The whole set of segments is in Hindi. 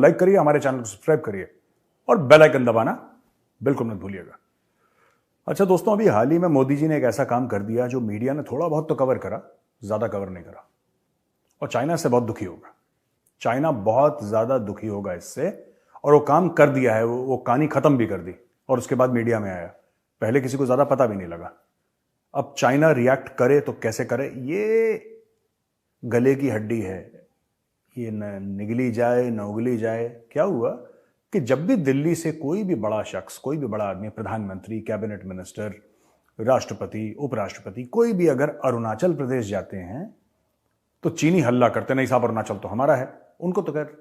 लाइक करिए, हमारे चैनल को सब्सक्राइब करिए और बेल आइकन दबाना बिल्कुल मत भूलिएगा। अच्छा दोस्तों, अभी हाल ही में मोदी जी ने एक ऐसा काम कर दिया जो मीडिया ने थोड़ा बहुत तो कवर करा, ज्यादा कवर नहीं करा, और चाइना से बहुत दुखी होगा। चाइना बहुत ज्यादा दुखी होगा इससे, और वो काम कर दिया है, वो कहानी खत्म भी कर दी और उसके बाद मीडिया में आया। पहले किसी को ज्यादा पता भी नहीं लगा। अब चाइना रिएक्ट करे तो कैसे करे, ये गले की हड्डी है, ये न निगली जाए न उगली जाए। क्या हुआ कि जब भी दिल्ली से कोई भी बड़ा शख्स, कोई भी बड़ा आदमी, प्रधानमंत्री, कैबिनेट मिनिस्टर, राष्ट्रपति, उपराष्ट्रपति, कोई भी अगर अरुणाचल प्रदेश जाते हैं तो चीनी हल्ला करते, नहीं साहब अरुणाचल तो हमारा है। उनको तो खैर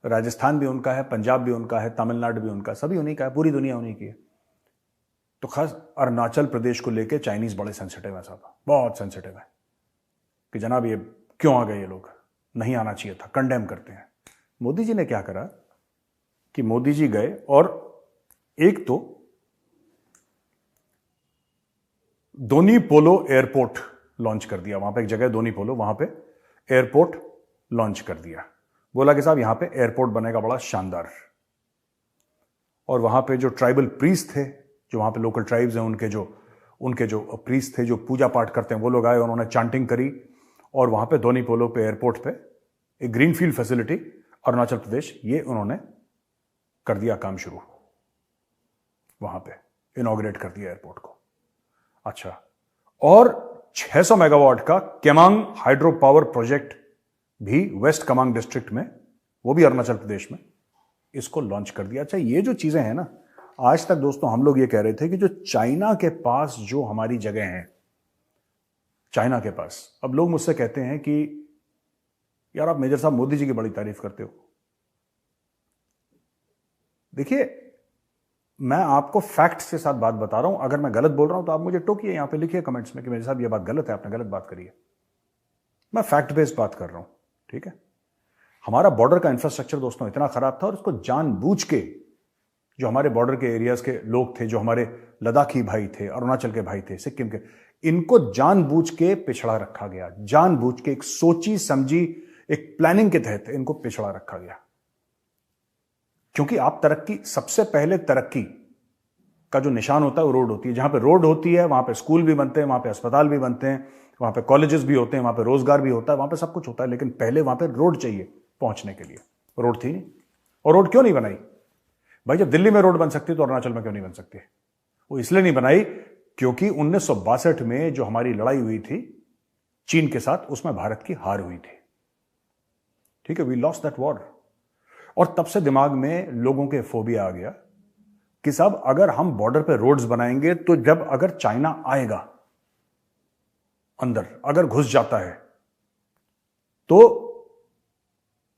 राजस्थान भी उनका है, पंजाब भी उनका है, तमिलनाडु भी उनका, सभी उन्हीं का है, पूरी दुनिया उन्हीं की है। तो खास अरुणाचल प्रदेश को लेके चाइनीज बड़े सेंसिटिव है साहब, बहुत सेंसिटिव है कि जनाब ये क्यों आ गए, ये लोग नहीं आना चाहिए था, कंडेम करते हैं। मोदी जी ने क्या करा कि मोदी जी गए और एक तो दोनी पोलो एयरपोर्ट लॉन्च कर दिया। वहां पे एक जगह दोनी पोलो, वहां पे एयरपोर्ट लॉन्च कर दिया। बोला कि साहब यहां पे एयरपोर्ट बनेगा बड़ा शानदार, और वहां पे जो ट्राइबल प्रीस्ट थे, जो वहां पे लोकल ट्राइब्स हैं, उनके जो प्रीस्ट थे जो पूजा पाठ करते हैं, वो लोग आए, उन्होंने चांटिंग करी, और वहां पे दोनी पोलो पे एयरपोर्ट पे एक ग्रीनफील्ड फैसिलिटी अरुणाचल प्रदेश, ये उन्होंने कर दिया काम शुरू, वहां पे इनॉग्रेट कर दिया एयरपोर्ट को। अच्छा, और 600 मेगावाट का केमांग हाइड्रो पावर प्रोजेक्ट भी वेस्ट कामेंग डिस्ट्रिक्ट में, वो भी अरुणाचल प्रदेश में, इसको लॉन्च कर दिया। अच्छा, ये जो चीजें हैं ना, आज तक दोस्तों हम लोग ये कह रहे थे कि जो चाइना के पास जो हमारी जगह है, चाइना के पास, अब लोग मुझसे कहते हैं कि यार आप मेजर साहब मोदी जी की बड़ी तारीफ करते हो। देखिए, मैं आपको फैक्ट्स के साथ बात बता रहा हूं। अगर मैं गलत बोल रहा हूं तो आप मुझे टोकिए, यहां पे लिखिए कमेंट्स में कि मेजर साहब ये बात गलत है, आपने गलत बात करी है। मैं फैक्ट बेस्ड बात कर रहा हूं, ठीक है। हमारा बॉर्डर का इंफ्रास्ट्रक्चर दोस्तों इतना खराब था, और उसको जानबूझ के जो हमारे बॉर्डर के एरियाज के लोग थे, जो हमारे लद्दाखी भाई थे, अरुणाचल के भाई थे, सिक्किम के, इनको जानबूझ के पिछड़ा रखा गया। जानबूझ के, एक सोची समझी एक प्लानिंग के तहत इनको पिछड़ा रखा गया। क्योंकि आप तरक्की, सबसे पहले तरक्की का जो निशान होता है वो रोड होती है। जहां पे रोड होती है वहां पे स्कूल भी बनते हैं, वहां पे अस्पताल भी बनते हैं, वहां पे कॉलेजेस भी होते हैं, वहां पे रोजगार भी होता है, वहां पे सब कुछ होता है। लेकिन पहले वहां पे रोड चाहिए पहुंचने के लिए, रोड थी नहीं। और रोड क्यों नहीं बनाई भाई? जब दिल्ली में रोड बन सकती तो अरुणाचल में क्यों नहीं बन सकती? वो इसलिए नहीं बनाई क्योंकि 1962 में जो हमारी लड़ाई हुई थी चीन के साथ, उसमें भारत की हार हुई थी, ठीक है। We lost that war. और तब से दिमाग में लोगों के फोबिया आ गया कि साहब अगर हम बॉर्डर पे रोड्स बनाएंगे तो जब अगर चाइना आएगा अंदर, अगर घुस जाता है तो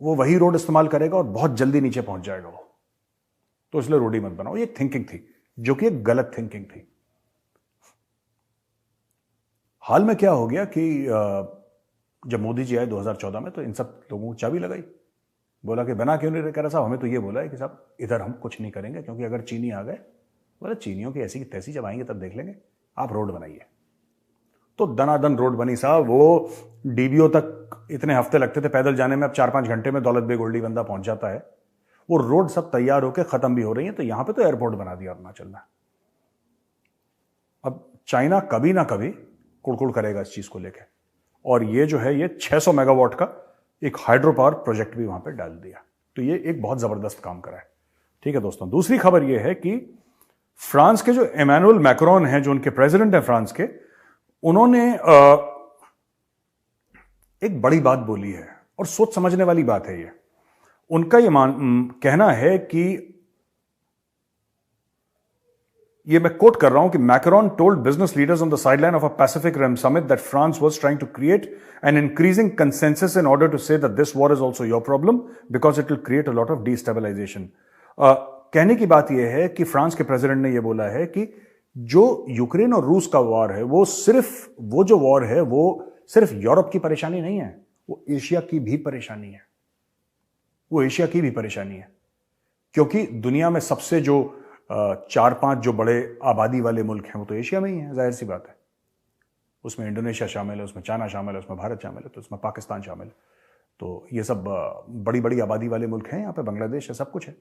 वो वही रोड इस्तेमाल करेगा और बहुत जल्दी नीचे पहुंच जाएगा वो, तो इसलिए रोड ही मत बनाओ। ये थिंकिंग थी, जो कि एक गलत थिंकिंग थी। हाल में क्या हो गया कि जब मोदी जी आए 2014 में, तो इन सब लोगों को चाबी लगाई। बोला कि बना क्यों नहीं रहे? कह रहा साहब हमें तो ये बोला है कि साहब इधर हम कुछ नहीं करेंगे, क्योंकि अगर चीनी आ गए, बोला चीनियों की ऐसी की तैसी जब आएंगे तब देख लेंगे, आप रोड बनाइए। तो दनादन रोड बनी साहब। वो डीबीओ तक इतने हफ्ते लगते थे पैदल जाने में, अब 4-5 घंटे में दौलत बेग ओल्डी बंदा पहुंच जाता है। वो रोड सब तैयार होकर खत्म भी हो रही है। तो यहां पे तो एयरपोर्ट बना दिया अरुणाचल में। अब चाइना कभी ना कभी कुड़कुड़ करेगा इस चीज को लेकर, और ये जो है ये 600 मेगावाट का एक हाइड्रो पावर प्रोजेक्ट भी वहां पे डाल दिया। तो ये एक बहुत जबरदस्त काम करा है, ठीक है दोस्तों। दूसरी खबर ये है कि फ्रांस के जो इमैनुअल मैक्रोन हैं, जो उनके प्रेसिडेंट हैं फ्रांस के, उन्होंने एक बड़ी बात बोली है, और सोच समझने वाली बात है ये। उनका ये कहना है कि, ये मैं कोट कर रहा हूं कि Macron told business leaders on the sideline of a Pacific Rim summit that France was trying to create an increasing consensus in order to say that this war is also your problem because it will create a lot of destabilisation. कहने की बात यह है कि फ्रांस के प्रेसिडेंट ने यह बोला है कि जो यूक्रेन और रूस का वॉर है, वो जो वॉर है वो सिर्फ यूरोप की परेशानी नहीं है, वो एशिया की भी परेशानी है। वो एशिया की भी परेशानी है, क्योंकि दुनिया में सबसे जो 4-5 जो बड़े आबादी वाले मुल्क हैं वो तो एशिया में ही है, जाहिर सी बात है। उसमें इंडोनेशिया शामिल है, उसमें चाइना शामिल है, उसमें भारत शामिल है, तो उसमें पाकिस्तान शामिल है। तो ये सब बड़ी बड़ी आबादी वाले मुल्क हैं, यहाँ पे बांग्लादेश है, सब कुछ है।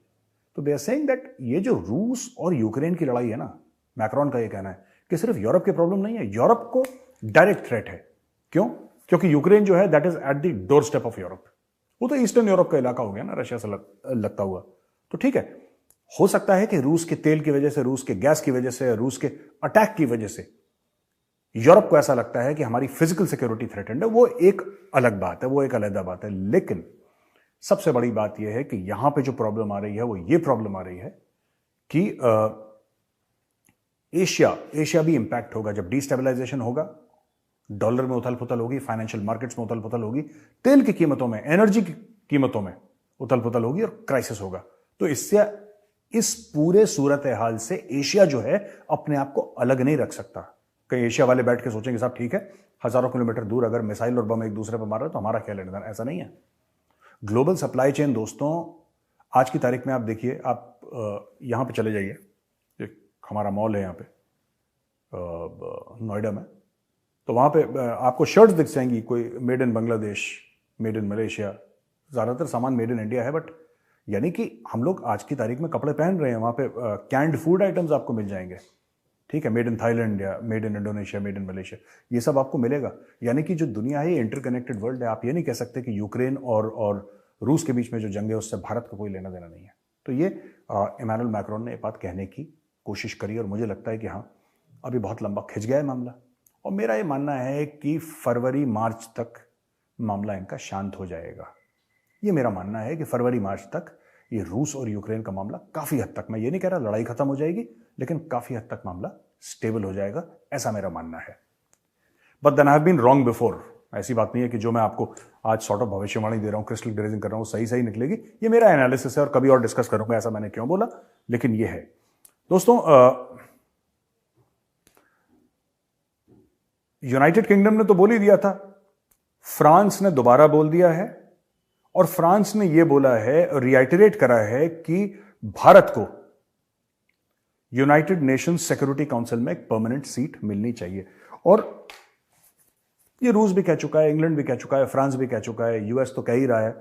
तो दे आर सेइंग दैट ये जो रूस और यूक्रेन की लड़ाई है ना, मैक्रोन का ये कहना है कि सिर्फ यूरोप की प्रॉब्लम नहीं है, यूरोप को डायरेक्ट थ्रेट है। क्यों? क्योंकि यूक्रेन जो है that is at the door step of Europe. वो तो ईस्टर्न यूरोप का इलाका हो गया ना, रशिया से लगता हुआ। तो ठीक है, हो सकता है कि रूस के तेल की वजह से, रूस के गैस की वजह से, रूस के अटैक की वजह से यूरोप को ऐसा लगता है कि हमारी फिजिकल सिक्योरिटी थ्रेटेंड है। वो एक अलग बात है, वो एक अलग बात है। लेकिन सबसे बड़ी बात यह है कि यहां पे जो प्रॉब्लम आ रही है वो ये प्रॉब्लम आ रही है कि एशिया भी इंपैक्ट होगा। जब डिस्टेबलाइजेशन होगा, डॉलर में उथल पुथल होगी, फाइनेंशियल मार्केट्स में उथल पुथल होगी, तेल की कीमतों में, एनर्जी की कीमतों में उथल पुथल होगी और क्राइसिस होगा। तो इससे, इस पूरे सूरत हाल से एशिया जो है अपने आप को अलग नहीं रख सकता। कहीं एशिया वाले बैठ के सोचेंगे साहब ठीक है, हजारों किलोमीटर दूर अगर मिसाइल और बम एक दूसरे पर मार रहे तो हमारा क्या लेना देना, ऐसा नहीं है। ग्लोबल सप्लाई चेन दोस्तों, आज की तारीख में आप देखिए, आप यहां पे चले जाइए, एक हमारा मॉल है यहां पे नोएडा में, तो वहां पे आपको शर्ट्स दिख जाएंगी, कोई made in Bangladesh, made in Malaysia, ज्यादातर सामान मेड इन इंडिया है। बट यानी कि हम लोग आज की तारीख में कपड़े पहन रहे हैं, वहां पे कैंड फूड आइटम्स आपको मिल जाएंगे, ठीक है, मेड इन थाईलैंड या made in Indonesia, made in Malaysia, ये सब आपको मिलेगा। यानी कि जो दुनिया है ये इंटरकनेक्टेड वर्ल्ड है। आप ये नहीं कह सकते कि यूक्रेन और रूस के बीच में जो जंग है उससे भारत का कोई लेना देना नहीं है। तो ये इमैनुअल मैक्रोन ने ये बात कहने की कोशिश करी और मुझे लगता है कि हाँ, अभी बहुत लंबा खिंच गया है मामला। और मेरा ये मानना है कि फरवरी मार्च तक मामला इनका शांत हो जाएगा। ये मेरा मानना है कि फरवरी मार्च तक ये रूस और यूक्रेन का मामला काफी हद तक, मैं ये नहीं कह रहा लड़ाई खत्म हो जाएगी, लेकिन काफी हद तक मामला स्टेबल हो जाएगा, ऐसा मेरा मानना है। But then I have been wrong before. ऐसी बात नहीं है कि जो मैं आपको आज सॉर्ट ऑफ भविष्यवाणी दे रहा हूं, क्रिस्टल ग्लेजिंग कर रहा हूं, सही निकलेगी। ये मेरा एनालिसिस है और कभी और डिस्कस करूंगा ऐसा मैंने क्यों बोला, लेकिन ये है दोस्तों। यूनाइटेड किंगडम ने तो बोल ही दिया था, फ्रांस ने दोबारा बोल दिया है और फ्रांस ने यह बोला है, रिआइटरेट करा है कि भारत को यूनाइटेड नेशंस सिक्योरिटी काउंसिल में एक परमानेंट सीट मिलनी चाहिए। और ये रूस भी कह चुका है, इंग्लैंड भी कह चुका है, फ्रांस भी कह चुका है, यूएस तो कह ही रहा है।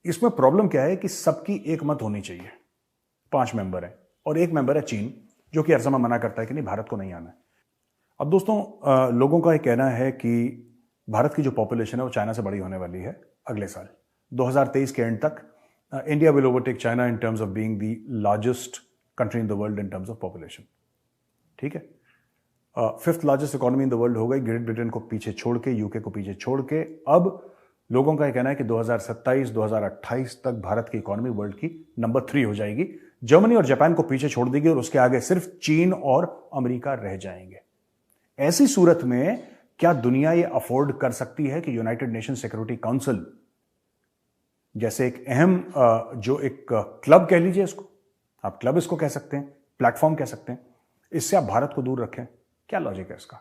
इसमें प्रॉब्लम क्या है कि सबकी एक मत होनी चाहिए। 5 मेंबर हैं और एक मेंबर है चीन, जो कि हर समय मना करता है कि नहीं, भारत को नहीं आना है। अब दोस्तों, लोगों का यह कहना है कि भारत की जो पॉपुलेशन है वो चाइना से बड़ी होने वाली है अगले साल 2023 के एंड तक। India will overtake China in terms of being the largest country in the world in terms of population, ठीक है। 5th largest economy in the world हो गई, ग्रेट ब्रिटेन को पीछे छोड़ के, यूके को पीछे छोड़ के। अब लोगों का यह कहना है कि 2027-2028 तक भारत की इकोनॉमी वर्ल्ड की नंबर 3 हो जाएगी, जर्मनी और जापान को पीछे छोड़ देगी और उसके आगे सिर्फ चीन और अमेरिका रह जाएंगे। ऐसी सूरत में क्या दुनिया ये अफोर्ड कर सकती है कि यूनाइटेड नेशन सिक्योरिटी काउंसिल जैसे एक अहम, जो एक क्लब कह लीजिए इसको, आप क्लब इसको कह सकते हैं, प्लेटफॉर्म कह सकते हैं, इससे आप भारत को दूर रखें? क्या लॉजिक है इसका?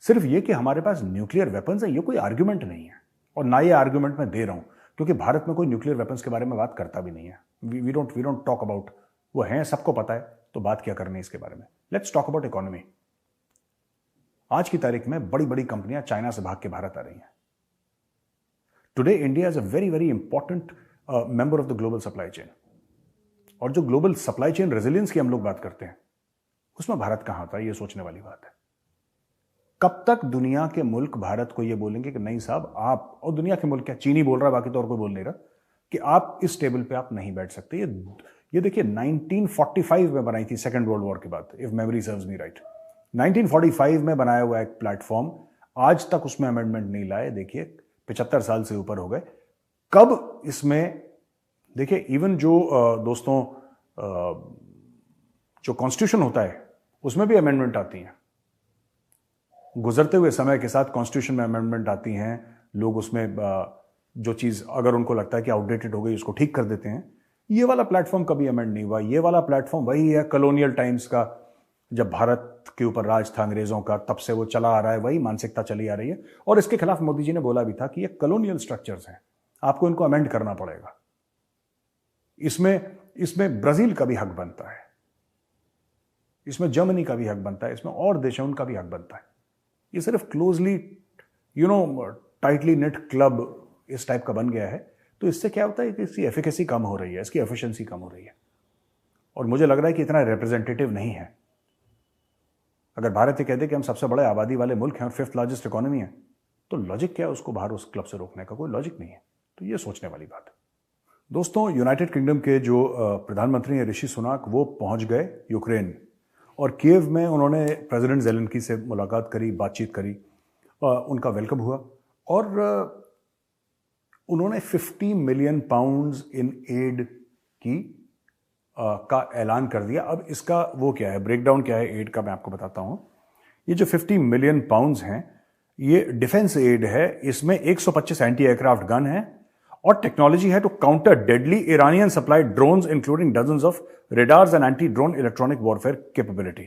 सिर्फ ये कि हमारे पास न्यूक्लियर वेपन्स है, ये कोई आर्ग्यूमेंट नहीं है। और ना ये आर्ग्यूमेंट मैं दे रहा हूं, क्योंकि भारत में कोई न्यूक्लियर वेपन्स के बारे में बात करता भी नहीं है। वी डोंट टॉक अबाउट, वो हैं, सबको पता है, तो बात क्या करनी है इसके बारे में। Let's talk about economy. आज की तारीख में बड़ी बड़ी कंपनियां चाइना से भाग के भारत आ रही हैं। Today India is a very very important member of the global supply chain. और जो ग्लोबल सप्लाई चेन रेजिलियंस की हम लोग बात करते हैं, उसमें भारत कहां आता है, ये सोचने वाली बात है। कब तक दुनिया के मुल्क भारत को ये बोलेंगे कि नहीं साहब आप, और दुनिया के मुल्क क्या, चीनी बोल रहा है, बाकी तो और कोई बोल नहीं रहा, कि आप इस टेबल पे आप नहीं बैठ सकते। ये देखिए 1945 में बनाई थी सेकेंड वर्ल्ड वॉर के बाद, if memory serves me right. 1945 में बनाया हुआ एक प्लेटफॉर्म, आज तक उसमें अमेंडमेंट नहीं लाए। देखिए 75 साल से ऊपर हो गए। कब इसमें, देखिए इवन जो दोस्तों जो कॉन्स्टिट्यूशन होता है उसमें भी अमेंडमेंट आती हैं। गुजरते हुए समय के साथ कॉन्स्टिट्यूशन में अमेंडमेंट आती हैं। लोग उसमें जो चीज अगर उनको लगता है कि आउटडेटेड हो गई उसको ठीक कर देते हैं। ये वाला प्लेटफॉर्म कभी अमेंड नहीं हुआ। ये वाला प्लेटफॉर्म वही है कॉलोनियल टाइम्स का, जब भारत के ऊपर राज था अंग्रेजों का, तब से वो चला आ रहा है, वही मानसिकता चली आ रही है। और इसके खिलाफ मोदी जी ने बोला भी था कि ये कॉलोनियल स्ट्रक्चर्स हैं, आपको इनको अमेंड करना पड़ेगा। इसमें ब्राजील का भी हक बनता है, इसमें जर्मनी का भी हक बनता है, इसमें और देशों का भी हक बनता है। ये सिर्फ क्लोजली टाइटली नेट क्लब इस टाइप का बन गया है, तो इससे क्या होता है कि इसकी एफिकेसी कम हो रही है, इसकी एफिशिएंसी कम हो रही है, और मुझे लग रहा है कि इतना रिप्रेजेंटेटिव नहीं है। अगर भारत ये कहते कि हम सबसे बड़े आबादी वाले मुल्क हैं और 5th लार्जेस्ट इकोनॉमी है, तो लॉजिक क्या है उसको बाहर उस क्लब से रोकने का? कोई लॉजिक नहीं है। तो ये सोचने वाली बात है। दोस्तों, यूनाइटेड किंगडम के जो प्रधानमंत्री हैं ऋषि सुनाक, वो पहुंच गए यूक्रेन, और कीव में उन्होंने प्रेसिडेंट ज़ेलेंस्की से मुलाकात करी, बातचीत करी, उनका वेलकम हुआ, और उन्होंने 50 मिलियन पाउंड्स इन एड का ऐलान कर दिया। अब इसका वो क्या है, ब्रेकडाउन क्या है एड का, मैं आपको बताता हूं। ये जो 50 मिलियन पाउंड्स हैं, ये डिफेंस एड है। इसमें 125 एंटी एयरक्राफ्ट गन है और टेक्नोलॉजी है to counter deadly Iranian supplied drones including dozens of radars and anti drone electronic warfare capability.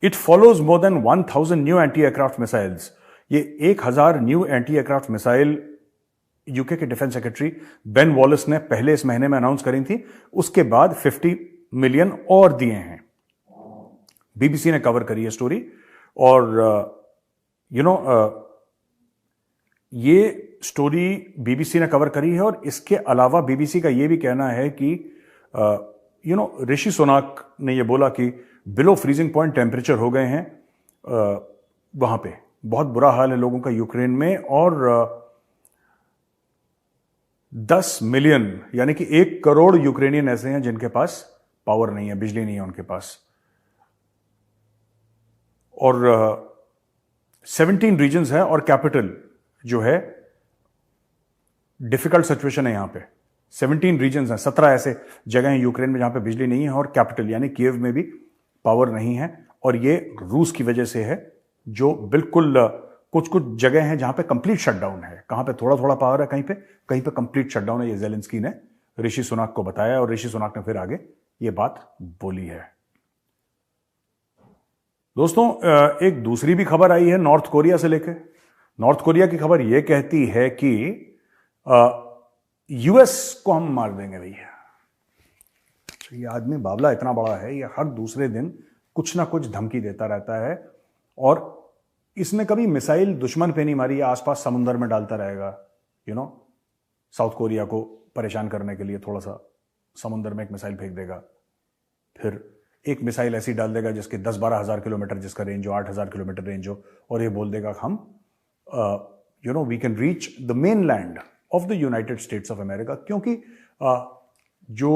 It follows more than 1000 new anti aircraft missiles. ये 1000 new anti aircraft missile UK के डिफेंस सेक्रेटरी बेन वॉलिस ने पहले इस महीने में अनाउंस करी थी। उसके बाद 50 मिलियन और दिए हैं। बीबीसी ने कवर करी है स्टोरी, और ये स्टोरी बीबीसी ने कवर करी है। और इसके अलावा बीबीसी का ये भी कहना है कि ऋषि सुनाक ने ये बोला कि बिलो फ्रीजिंग पॉइंट टेम्परेचर हो गए हैं वहां पे, बहुत बुरा हाल है लोगों का यूक्रेन में, और 10 मिलियन यानी कि 1 करोड़ यूक्रेनियन ऐसे हैं जिनके पास पावर नहीं है, बिजली नहीं है उनके पास, और 17 रीजन्स हैं, और कैपिटल जो है डिफिकल्ट सिचुएशन है यहां पे। 17 रीजन्स हैं, 17 ऐसे जगह हैं यूक्रेन में जहां पे बिजली नहीं है, और कैपिटल यानी कीव में भी पावर नहीं है, और ये रूस की वजह से है, जो बिल्कुल कुछ कुछ जगह हैं जहां पे कंप्लीट शटडाउन है, कहां पे थोड़ा थोड़ा पावर है, कहीं पे कंप्लीट शटडाउन है। ये ज़ेलेंस्की ने ऋषि सुनाक को बताया, और ऋषि सुनाक ने फिर आगे ये बात बोली है। दोस्तों, एक दूसरी भी खबर आई है नॉर्थ कोरिया से लेकर। नॉर्थ कोरिया की खबर यह कहती है कि यूएस को हम मार देंगे भैया। ये आदमी बावला इतना बड़ा है, ये हर दूसरे दिन कुछ ना कुछ धमकी देता रहता है, और इसने कभी मिसाइल दुश्मन पे नहीं मारी, आसपास समुद्र में डालता रहेगा। साउथ कोरिया को परेशान करने के लिए थोड़ा सा समुद्र में एक मिसाइल फेंक देगा, फिर एक मिसाइल ऐसी डाल देगा जिसके 10-12 हज़ार किलोमीटर जिसका रेंज हो, 8,000 किलोमीटर रेंज हो, और ये बोल देगा हम we can reach the mainland of the United States of America. क्योंकि जो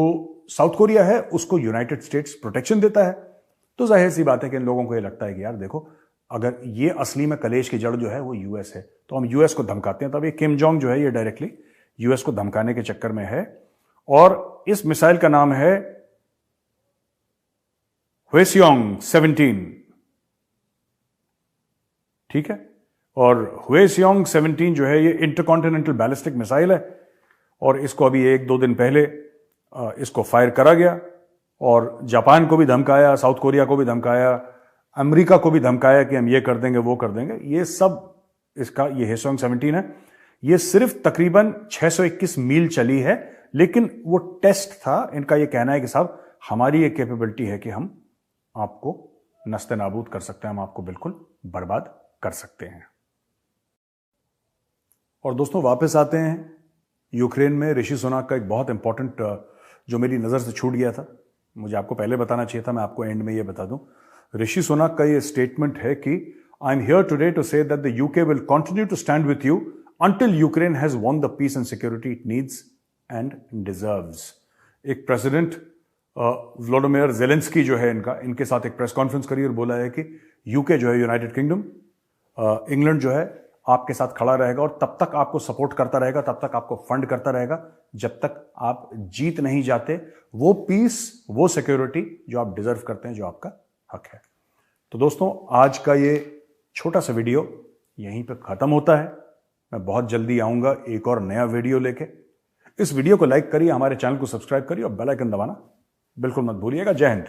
साउथ कोरिया है उसको यूनाइटेड स्टेट्स प्रोटेक्शन देता है, तो जाहिर सी बात है कि इन लोगों को ये लगता है कि यार देखो, अगर ये असली में कलेश की जड़ जो है वो यूएस है, तो हम यूएस को धमकाते हैं। तब ये किम जोंग जो है ये डायरेक्टली यूएस को धमकाने के चक्कर में है, और इस मिसाइल का नाम है ह्वेसियोंग 17, ठीक है। और ह्वेसियोंग 17 जो है ये इंटरकॉन्टिनेंटल बैलिस्टिक मिसाइल है, और इसको अभी 1-2 दिन पहले इसको फायर करा गया, और जापान को भी धमकाया, साउथ कोरिया को भी धमकाया, अमेरिका को भी धमकाया कि हम ये कर देंगे वो कर देंगे। ये सब इसका ये ह्वेसियोंग 17 है। ये सिर्फ तकरीबन 621 मील चली है, लेकिन वो टेस्ट था। इनका ये कहना है कि साहब हमारी ये कैपेबिलिटी है कि हम आपको नस्ते नाबूद कर सकते हैं, हम आपको बिल्कुल बर्बाद कर सकते हैं। और दोस्तों, वापस आते हैं यूक्रेन में। ऋषि सुनाक का एक बहुत इंपॉर्टेंट जो मेरी नज़र से छूट गया था, मुझे आपको पहले बताना चाहिए था, मैं आपको एंड में ये बता दूं। ऋषि सुनाक का ये स्टेटमेंट है कि I am here today to say that the UK will continue to stand with you until Ukraine has won the peace and security it needs and deserves। एक प्रेसिडेंट व्लादिमीर ज़ेलेंस्की जो है इनके साथ एक प्रेस कॉन्फ्रेंस करी और बोला है कि यूके जो है, यूनाइटेड किंगडम, इंग्लैंड जो है आपके साथ खड़ा रहेगा, और तब तक आपको सपोर्ट करता रहेगा, तब तक आपको फंड करता रहेगा, जब तक आप जीत नहीं जाते वो पीस, वो सिक्योरिटी जो आप डिजर्व करते हैं, जो आपका हक है। तो दोस्तों, आज का ये छोटा सा वीडियो यहीं पे खत्म होता है। मैं बहुत जल्दी आऊंगा एक और नया वीडियो लेके। इस वीडियो को लाइक करिए, हमारे चैनल को सब्सक्राइब करिए, और बेल आइकन दबाना बिल्कुल मत भूलिएगा। जय हिंद।